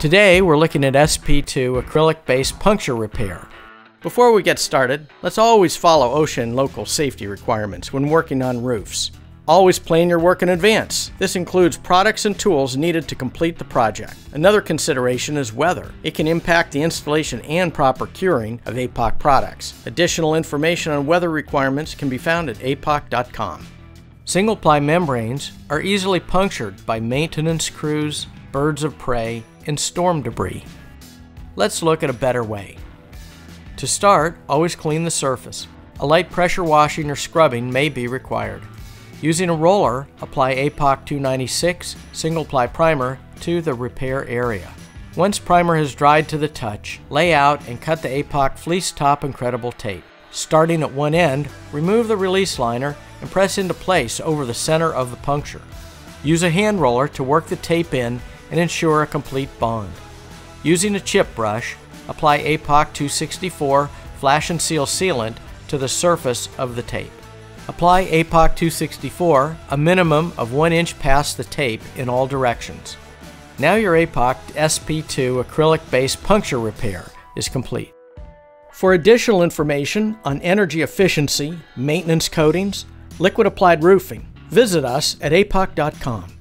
Today we're looking at SP2 acrylic-based puncture repair. Before we get started, let's always follow OSHA and local safety requirements when working on roofs. Always plan your work in advance. This includes products and tools needed to complete the project. Another consideration is weather. It can impact the installation and proper curing of APOC products. Additional information on weather requirements can be found at APOC.com. Single-ply membranes are easily punctured by maintenance crews, birds of prey, and storm debris. Let's look at a better way. To start, always clean the surface. A light pressure washing or scrubbing may be required. Using a roller, apply APOC 296 single-ply primer to the repair area. Once primer has dried to the touch, lay out and cut the APOC FLEECE top incredible tape. Starting at one end, remove the release liner and press into place over the center of the puncture. Use a hand roller to work the tape in and ensure a complete bond. Using a chip brush, apply APOC 264 flash and seal sealant to the surface of the tape. Apply APOC 264 a minimum of 1 inch past the tape in all directions. Now your APOC SP2 acrylic-based puncture repair is complete. For additional information on energy efficiency, maintenance coatings, liquid applied roofing, visit us at APOC.com.